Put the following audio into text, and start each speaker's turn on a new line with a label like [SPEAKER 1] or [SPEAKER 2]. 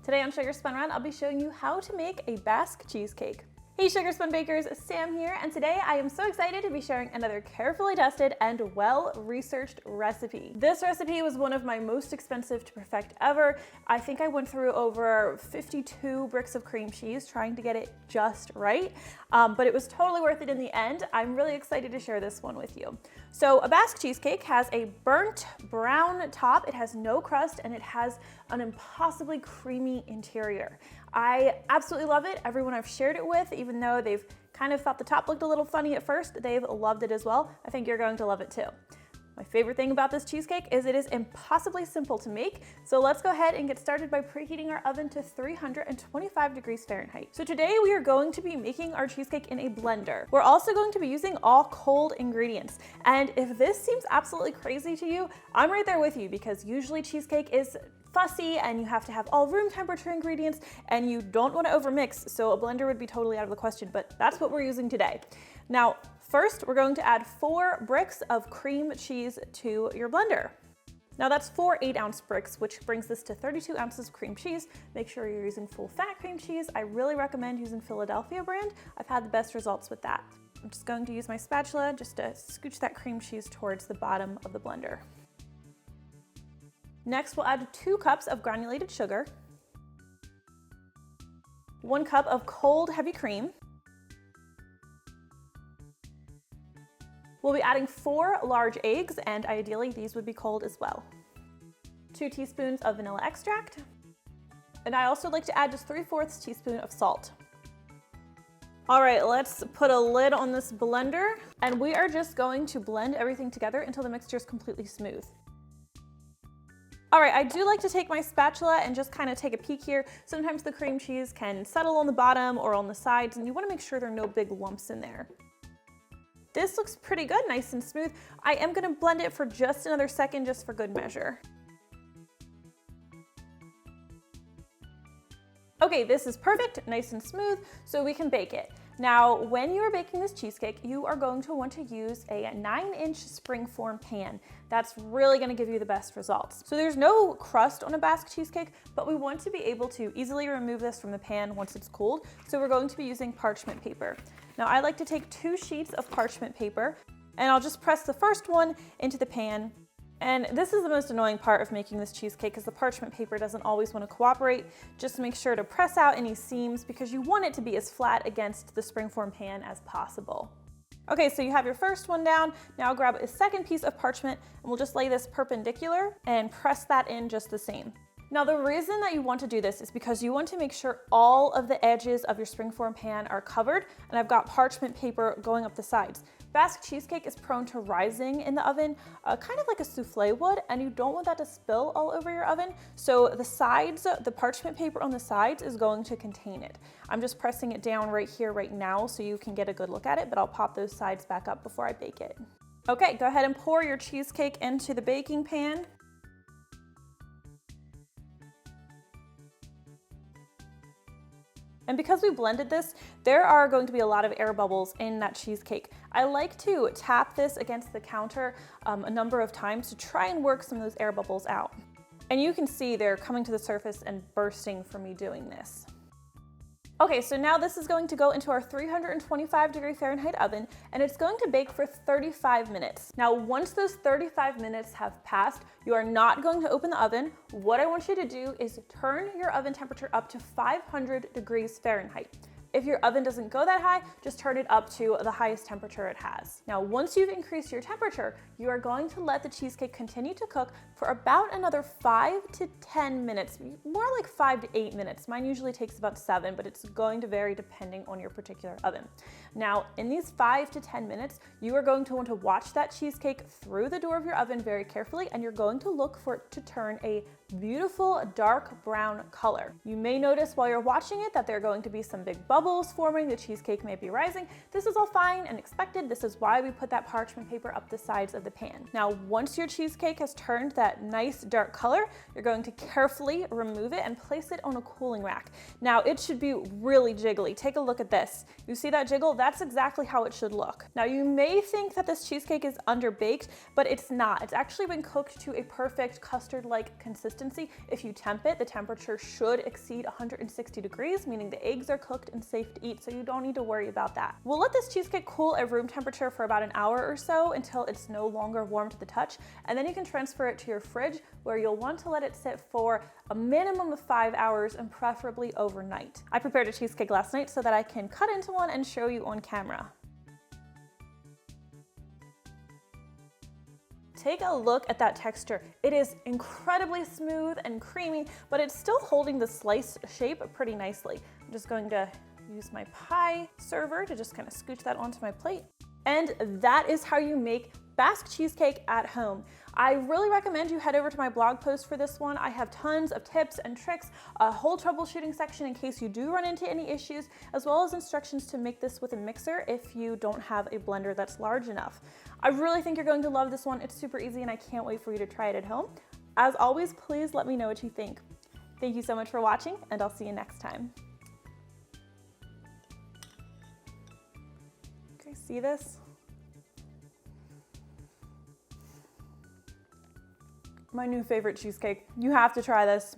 [SPEAKER 1] Today on Sugar Spun Run, I'll be showing you how to make a Basque cheesecake. Hey Sugar Spun Bakers, Sam here, and today I am so excited to be sharing another carefully tested and well-researched recipe. This recipe was one of my most expensive to perfect ever. I think I went through over 52 bricks of cream cheese trying to get it just right, but it was totally worth it in the end. I'm really excited to share this one with you. So a Basque cheesecake has a burnt brown top, it has no crust, and it has an impossibly creamy interior. I absolutely love it. Everyone I've shared it with, even though they've kind of thought the top looked a little funny at first, they've loved it as well. I think you're going to love it too. My favorite thing about this cheesecake is it is impossibly simple to make. So let's go ahead and get started by preheating our oven to 325 degrees Fahrenheit. So today we are going to be making our cheesecake in a blender. We're also going to be using all cold ingredients. And if this seems absolutely crazy to you, I'm right there with you, because usually cheesecake is fussy and you have to have all room temperature ingredients and you don't want to overmix, so a blender would be totally out of the question, but that's what we're using today. Now, first we're going to add 4 bricks of cream cheese to your blender. Now that's 4 8-ounce bricks, which brings this to 32 ounces of cream cheese. Make sure you're using full fat cream cheese. I really recommend using Philadelphia brand. I've had the best results with that. I'm just going to use my spatula just to scooch that cream cheese towards the bottom of the blender. Next, we'll add 2 cups of granulated sugar, 1 cup of cold heavy cream. We'll be adding 4 large eggs, and ideally these would be cold as well. 2 teaspoons of vanilla extract. And I also like to add just 3/4 teaspoon of salt. All right, let's put a lid on this blender, and we are just going to blend everything together until the mixture is completely smooth. All right, I do like to take my spatula and just kind of take a peek here. Sometimes the cream cheese can settle on the bottom or on the sides, and you want to make sure there are no big lumps in there. This looks pretty good, nice and smooth. I am going to blend it for just another second, just for good measure. Okay, this is perfect, nice and smooth, so we can bake it. Now, when you're baking this cheesecake, you are going to want to use a 9-inch springform pan. That's really gonna give you the best results. So there's no crust on a Basque cheesecake, but we want to be able to easily remove this from the pan once it's cooled, so we're going to be using parchment paper. Now, I like to take 2 sheets of parchment paper, and I'll just press the first one into the pan. And this is the most annoying part of making this cheesecake, because the parchment paper doesn't always want to cooperate. Just make sure to press out any seams, because you want it to be as flat against the springform pan as possible. Okay, so you have your first one down. Now grab a second piece of parchment, and we'll just lay this perpendicular and press that in just the same. Now, the reason that you want to do this is because you want to make sure all of the edges of your springform pan are covered, and I've got parchment paper going up the sides. Basque cheesecake is prone to rising in the oven, kind of like a souffle would, and you don't want that to spill all over your oven. So the sides, the parchment paper on the sides is going to contain it. I'm just pressing it down right here, right now, so you can get a good look at it, but I'll pop those sides back up before I bake it. Okay, go ahead and pour your cheesecake into the baking pan. And because we blended this, there are going to be a lot of air bubbles in that cheesecake. I like to tap this against the counter a number of times to try and work some of those air bubbles out. And you can see they're coming to the surface and bursting from me doing this. Okay, so now this is going to go into our 325 degree Fahrenheit oven, and it's going to bake for 35 minutes. Now, once those 35 minutes have passed, you are not going to open the oven. What I want you to do is turn your oven temperature up to 500 degrees Fahrenheit. If your oven doesn't go that high, just turn it up to the highest temperature it has. Now, once you've increased your temperature, you are going to let the cheesecake continue to cook for about another 5 to 10 minutes, more like 5 to 8 minutes. Mine usually takes about 7, but it's going to vary depending on your particular oven. Now, in these 5 to 10 minutes, you are going to want to watch that cheesecake through the door of your oven very carefully, and you're going to look for it to turn a beautiful dark brown color. You may notice while you're watching it that there are going to be some big bubbles bubbles forming, the cheesecake may be rising. This is all fine and expected. This is why we put that parchment paper up the sides of the pan. Now, once your cheesecake has turned that nice dark color, you're going to carefully remove it and place it on a cooling rack. Now, it should be really jiggly. Take a look at this. You see that jiggle? That's exactly how it should look. Now, you may think that this cheesecake is underbaked, but it's not. It's actually been cooked to a perfect custard-like consistency. If you temp it, the temperature should exceed 160 degrees, meaning the eggs are cooked and safe to eat, so you don't need to worry about that. We'll let this cheesecake cool at room temperature for about an hour or so until it's no longer warm to the touch, and then you can transfer it to your fridge, where you'll want to let it sit for a minimum of 5 hours and preferably overnight. I prepared a cheesecake last night so that I can cut into one and show you on camera. Take a look at that texture. It is incredibly smooth and creamy, but it's still holding the slice shape pretty nicely. I'm just going to use my pie server to just kind of scooch that onto my plate. And that is how you make Basque cheesecake at home. I really recommend you head over to my blog post for this one. I have tons of tips and tricks, a whole troubleshooting section in case you do run into any issues, as well as instructions to make this with a mixer if you don't have a blender that's large enough. I really think you're going to love this one. It's super easy and I can't wait for you to try it at home. As always, please let me know what you think. Thank you so much for watching, and I'll see you next time. Okay, see this? My new favorite cheesecake. You have to try this.